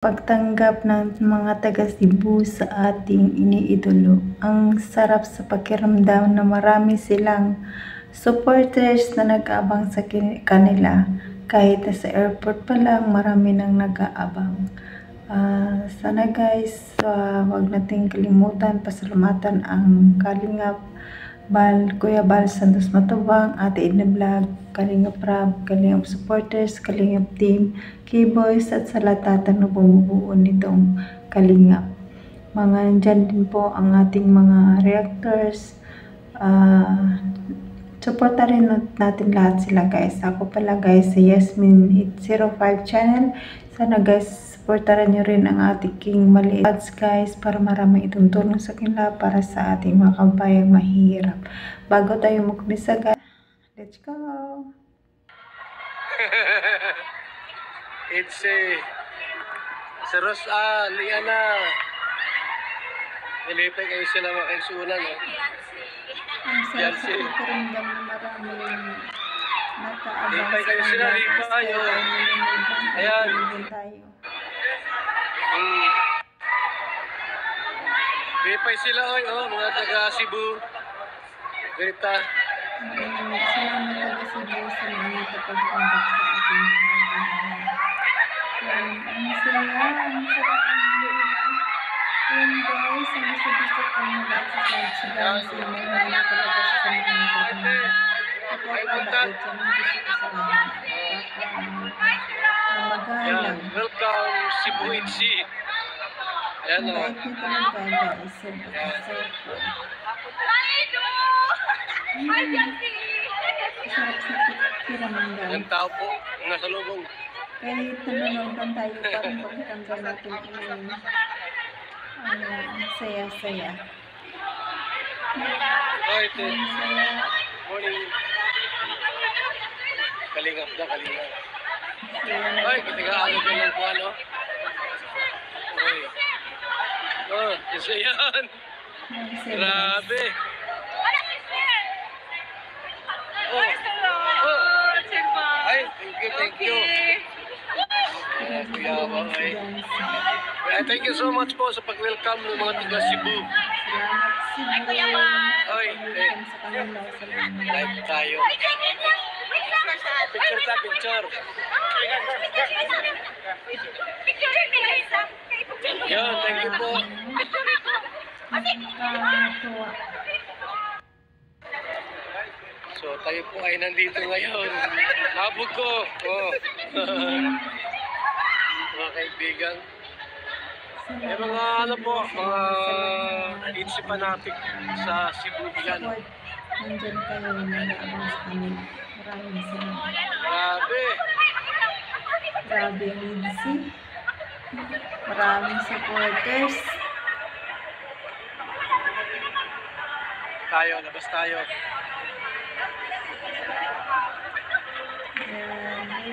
Pagtanggap ng mga taga Cebu sa ating iniidolo. Ang sarap sa pakiramdam na marami silang supporters na nag-aabang sa kanila. Kahit sa airport pa lang, marami nang nag-aabang. Sana guys, wag nating kalimutan, pasalamatan ang Kalingap Kuya Bal Santos Matubang, Ate Edna Vlog, Kalingap Rab, Kalingap supporters, Kalingap team, K-Boys at sa latatan na bumubuo nitong Kalingap. Dyan din po ang ating mga reactors. Supporta rin natin lahat sila guys. Ako pala guys sa Yasmin 805 channel. Sana guys, supportaran nyo rin ang ating King Maliit ads guys para marami itong tulong sa kanila para sa ating mga kabayang mahirap. Bago tayo mag-umpisa guys, let's go! It's sa Liana. Nilipay kayo sila makaisunan. Ang sarap sa pakiramdam na maraming nakaabang lipay kayo sila, lipay. Ayan. Tayo. Lipay sila mga taga Cebu. Ganita. Salamat taga Cebu sa mga pagtanggap sa ating ang saya, ang sarap ang lulang. Ayan guys, ang gusto ko mag-exercise sa dance na may talaga sa mga nagtatanggap. Kapag kabait, yan ang gusto ko sa mga magalang. Welcome Cebu HC. Ayan o. Bait niyo talaga guys. Sarap sa piramanggan. Ang tao po, nasa lubong. Kahit nanonood lang tayo, parang pagkatanggal natin saya-saya. Ito. Morning. Kalingap na, kalingap. Ay, kitigaan ko lang po ano. Isa yan. Grabe. Ay, thank you. Thank you so much po sa pag-welcome ng mga taga Cebu. Ay, live tayo. Picture. Yan, thank you po. So, tayo po ay nandito ngayon. Nabog ko. Mga kaibigan. Mga mga HC fanatic sa Cebu yan. Nandyan kayo, nag-aabang sa kanila. Maraming salamat. Grabe. Grabe ang HC. Maraming supporters. Labas tayo.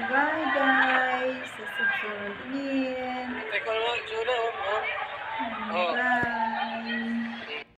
Bye guys. Sa susunod ulit. Teka naman, Juna. Bye.